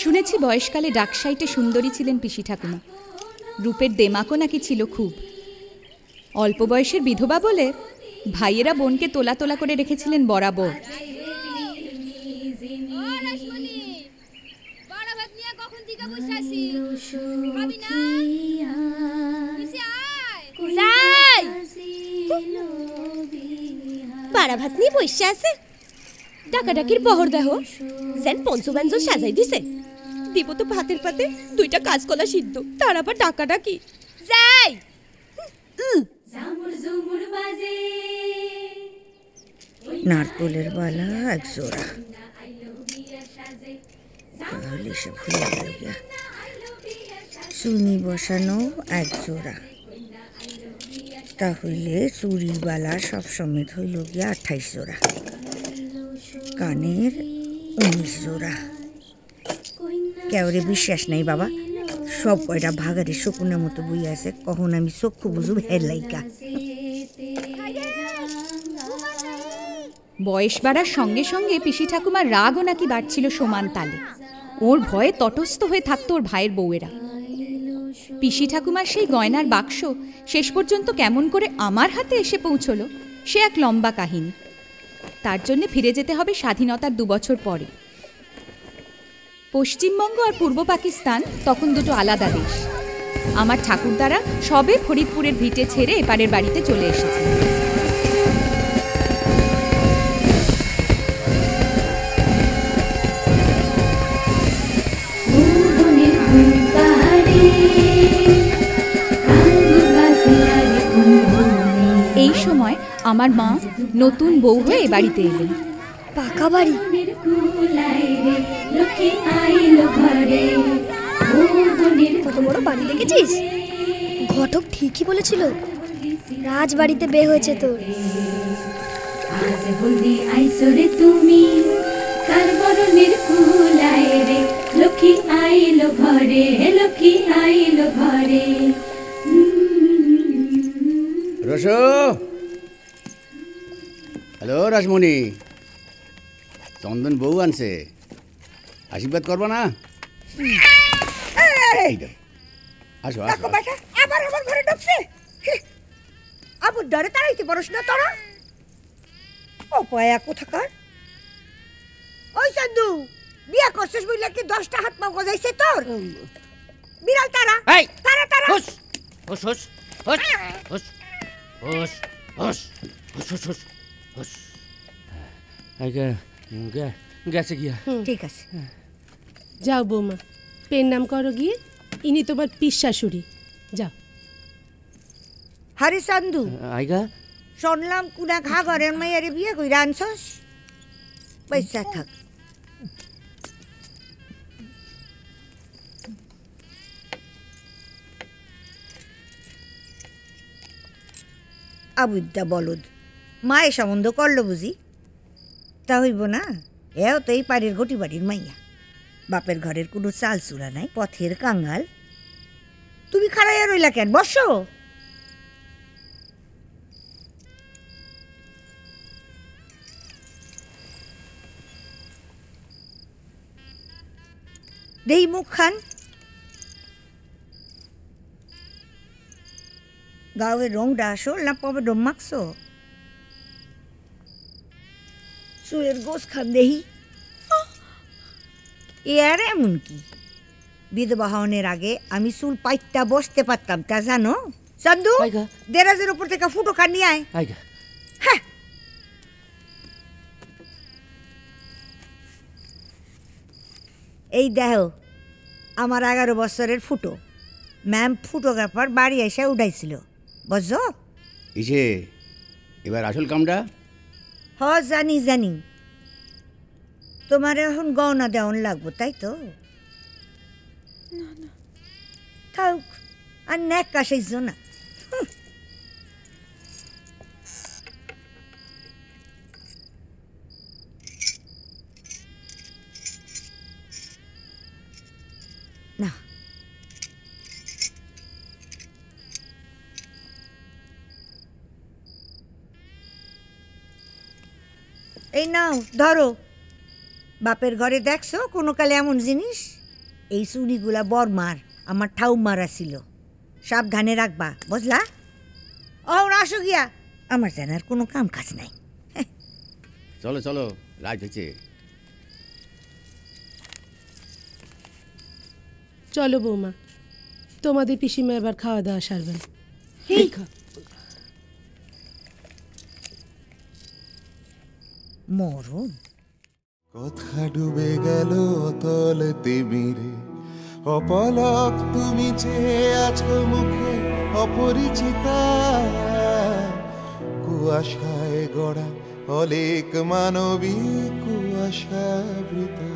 শুনেছি বয়সকালে ডাকসাইটে সুন্দরী ছিলেন পিসি ঠাকুমা। রূপের দেমাকও নাকি ছিল খুব। অল্প বয়সের বিধবা বলে ভাইয়েরা বোনকে তোলা তোলা করে রেখেছিলেন বরাবর। পাড়া ভাত নিয়ে বসে আছে, ডাকাডাকির বহর দেহ সেন পঞ্চব্যঞ্জন সাজাই দিছে। দিব তো ভাতের পাতে দুইটা কাঁচকলা সিদ্ধ, তার আবার ডাকাডাকি। যাই নারকলের বালা এক জোড়া, তাহলে সে ভুলে গেল গিয়া। চুনি বসানো এক জোড়া, তাহলে চুরির বালা সব সমেত হইল গিয়া 28 জোড়া, কানের 19 জোড়া। কেউরে বিশ্বাস নাই বাবা, সব কয়টা ভাগারে শকুনের মতো বই আছে, কখন আমি চক্ষু বুঝুব হের লাইকা। বয়স বাড়ার সঙ্গে সঙ্গে পিসি ঠাকুমার রাগও নাকি বাড়ছিল সমান তালে। ওর ভয়ে তটস্থ হয়ে থাকতো ওর ভাইয়ের বউয়েরা। পিসি ঠাকুমার সেই গয়নার বাক্স শেষ পর্যন্ত কেমন করে আমার হাতে এসে পৌঁছলো সে এক লম্বা কাহিনী। তার জন্য ফিরে যেতে হবে স্বাধীনতার 2 বছর পরে। পশ্চিমবঙ্গ আর পূর্ব পাকিস্তান তখন দুটো আলাদা দেশ। আমার ঠাকুরদারা সবে ফরিদপুরের ভিটে ছেড়ে এপারের বাড়িতে চলে এসেছে। এই সময় আমার মা নতুন বউ হয়ে এ বাড়িতে এলেন। পাকা বাড়ি, কত বড় বাড়ি দেখেছিস? ঘটক ঠিকই বলেছিল, রাজবাড়িতে বে হয়েছে তোর। রসো, হ্যালো রাসমণি, চন্দন বউ আনছে, আশীর্বাদ করবো না? আসো আসো। আবার আমার ঘরে ঢুকছে, আবু ডরে তাড়াইতে পারস না তোরা? ও পায়া কোথাকার? ওই সাধু, বিয়া করছিস বুঝলে কি 10টা হাত পা গজাইছে তোর? বিড়াল তারা, তারা তারা। হুস হুস হুস হুস হুস হুস হুস হুস হুস হুস। গেছে গিয়া। ঠিক আছে, যাও বৌমা, পেন নাম করো গিয়ে। ইনি তোমার পিস শাশুড়ি, যাও। হারি সান্ধু, আইগা শুনলাম কুনা ঘা ঘরের মাইয়ারে বিয়ে কইরা আনছস, পয়সা থাক। আবুদ্দা বলদ, মায়ে সম্বন্ধ করলো বুঝি? তা হইব না, এও তো এই পাড়ের ঘটি বাড়ির মাইয়া, বাপের ঘরের কোনো চাল চূড়া নাই, পথের কাঙ্গাল। তুমি খাড়াইয়া রইলা কেন? বসো। দেই মুখ খান। গাওয়ের রংটা আসল না পবে ডম মাখছো? চুলের গোস খান দেহি। এ আর এমন কি, বিধবা হওয়ার আগে আমি চুল পাইটটা বসতে পারতাম, তা জানো? চান্দু, দেরাজের উপর থেকে ফুটো খান নিয়ে আয়। হ্যাঁ, এই দেখো আমার 11 বছরের ফুটো। ম্যাম ফটোগ্রাফার বাড়ি এসে উঠাইছিল, বুঝছো? ইসে এবার আসল কামটা? হ জানি জানি, তোমার এখন গহনা দেওয়ান লাগবো, তাই তো? থাক, আর নেক কাশাইছ না। না, এই নাও ধরো। বাপের ঘরে দেখছো কোনো কালে এমন জিনিস? এই চুড়িগুলা বরমার, আমার ঠাউমার ছিল। সাবধানে রাখবা, বুঝলা? ও আসো গিয়া, আমার জানার কোনো কাম কাজ নাই। চলো চলো, রাত হয়েছে। চলো বৌমা, তোমাদের পিসিমা এবার খাওয়া দাওয়া সারবেন। মরণ কথা ডুবে গেল অতল তিমিরে, অপলক তুমি চেয়ে আছো মুখে অপরিচিতা। কুয়াশায় গড়া অলেক মানবী কুয়াশাবৃতা।